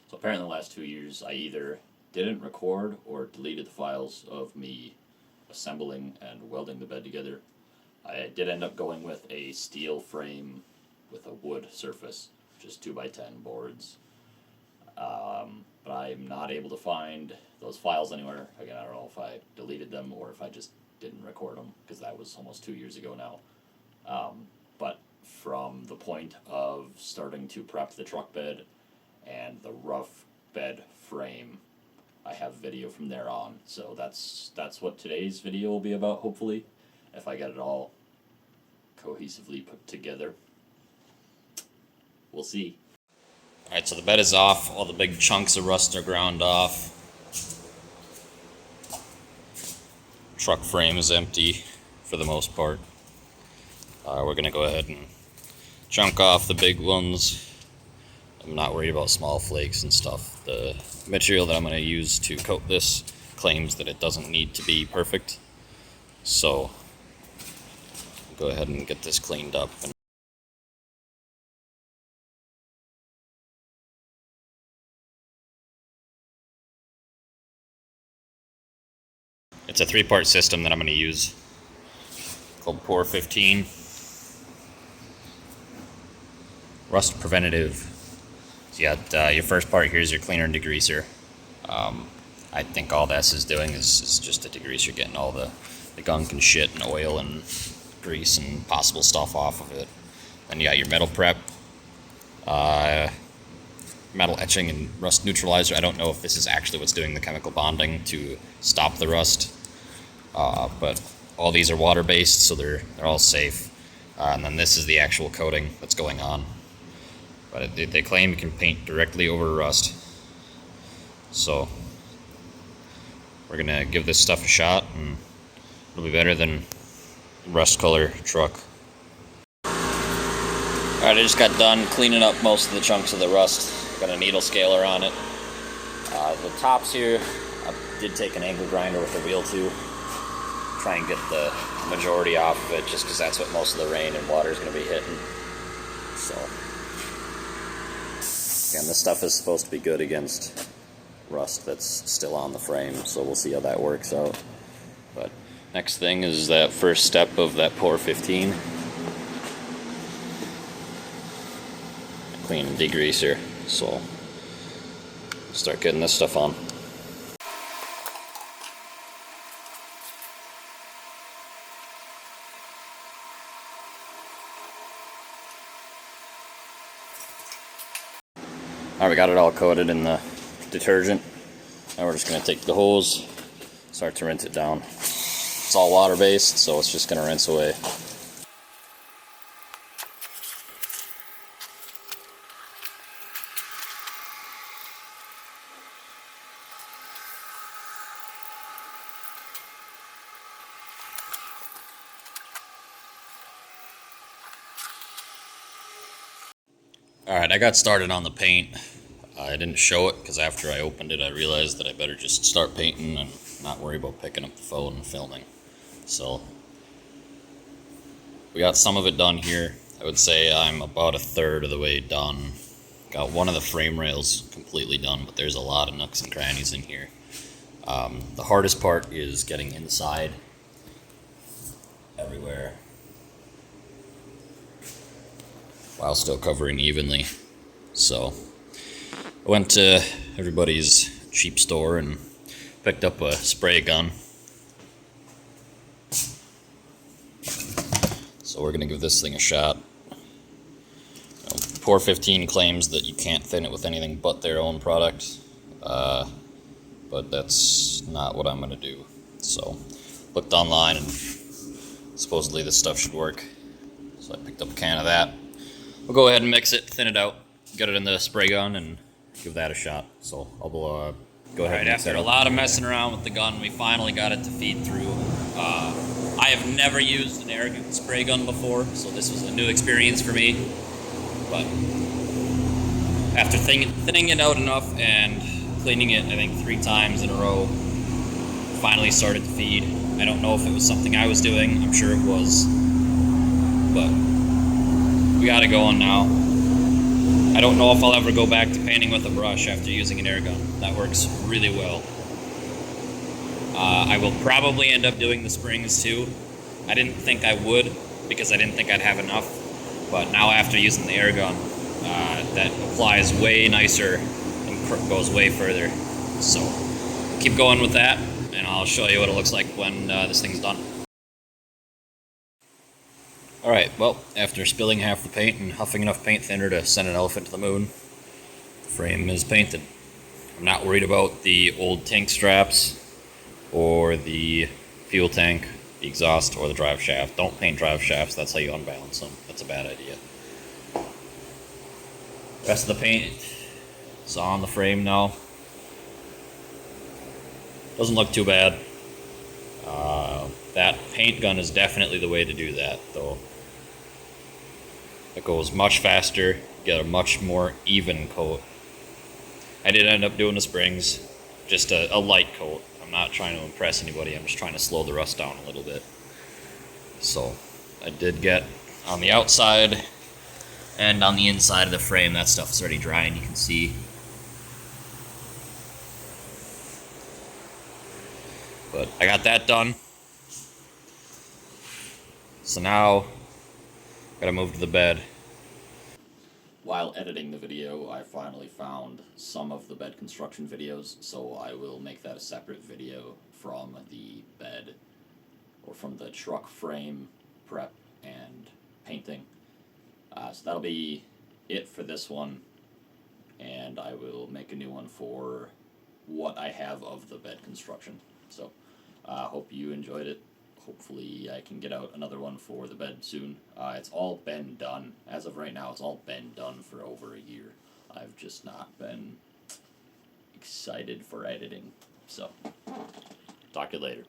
So apparently the last 2 years I either didn't record or deleted the files of me assembling and welding the bed together. I did end up going with a steel frame with a wood surface, just 2x10 boards. But I'm not able to find those files anywhere. Again, I don't know if I deleted them or if I just didn't record them, because that was almost 2 years ago now. But from the point of starting to prep the truck bed and the rough bed frame, I have video from there on. So that's what today's video will be about, hopefully, if I get it all cohesively put together. We'll see. Alright, so the bed is off, all the big chunks of rust are ground off. Truck frame is empty for the most part. We're going to go ahead and chunk off the big ones. I'm not worried about small flakes and stuff. The material that I'm going to use to coat this claims that it doesn't need to be perfect. So, go ahead and get this cleaned up. It's a 3-part system that I'm going to use called F-150. Rust preventative. So you got your first part here is your cleaner and degreaser. I think all this is doing is just a degreaser, getting all the gunk and shit and oil and grease and possible stuff off of it. Then you got your metal prep, metal etching and rust neutralizer. I don't know if this is actually what's doing the chemical bonding to stop the rust, but all these are water based, so they're all safe. And then this is the actual coating that's going on. But they claim you can paint directly over rust. So we're gonna give this stuff a shot, and it'll be better than rust color truck. Alright, I just got done cleaning up most of the chunks of the rust. Got a needle scaler on it. The tops here, I did take an angle grinder with the wheel too. Try and get the majority off of it, just because that's what most of the rain and water is going to be hitting. So, again, this stuff is supposed to be good against rust that's still on the frame, so we'll see how that works out. But next thing is that first step of that F-150. Clean and degreaser. So, start getting this stuff on. Alright, we got it all coated in the detergent. Now we're just going to take the hose, start to rinse it down. It's all water based, so it's just going to rinse away. Alright, I got started on the paint. I didn't show it because after I opened it I realized that I better just start painting and not worry about picking up the phone and filming. So, we got some of it done here. I would say I'm about a third of the way done. Got one of the frame rails completely done, but there's a lot of nooks and crannies in here. The hardest part is getting inside everywhere while still covering evenly. So I went to everybody's cheap store and picked up a spray gun. So we're gonna give this thing a shot. F-150 claims that you can't thin it with anything but their own product, but that's not what I'm gonna do. So looked online and supposedly this stuff should work. So I picked up a can of that. We'll go ahead and mix it, thin it out, get it in the spray gun, and give that a shot. So I'll go ahead and mix it. After a lot of messing around with the gun, we finally got it to feed through. I have never used an air spray gun before, so this was a new experience for me. But after thinning it out enough and cleaning it, I think 3 times in a row, finally started to feed. I don't know if it was something I was doing. I'm sure it was. But we got it going now. I don't know if I'll ever go back to painting with a brush after using an air gun. That works really well. I will probably end up doing the springs too. I didn't think I would because I didn't think I'd have enough, but now after using the air gun, that applies way nicer and goes way further. So keep going with that, and I'll show you what it looks like when this thing's done. Alright, well, after spilling half the paint and huffing enough paint thinner to send an elephant to the moon, the frame is painted. I'm not worried about the old tank straps or the fuel tank, the exhaust, or the drive shaft. Don't paint drive shafts, that's how you unbalance them. That's a bad idea. The rest of the paint is on the frame now. Doesn't look too bad. That paint gun is definitely the way to do that, though. It goes much faster, get a much more even coat. I did end up doing the springs, just a light coat. I'm not trying to impress anybody, I'm just trying to slow the rust down a little bit. So, I did get on the outside and on the inside of the frame, that stuff is already dry and you can see. But I got that done. So now, gotta move to the bed. While editing the video, I finally found some of the bed construction videos, so I will make that a separate video from the bed, or from the truck frame prep and painting. So that'll be it for this one, and I will make a new one for what I have of the bed construction. So, hope you enjoyed it. Hopefully I can get out another one for the bed soon. It's all been done. As of right now, it's all been done for over a year. I've just not been excited for editing. So, talk to you later.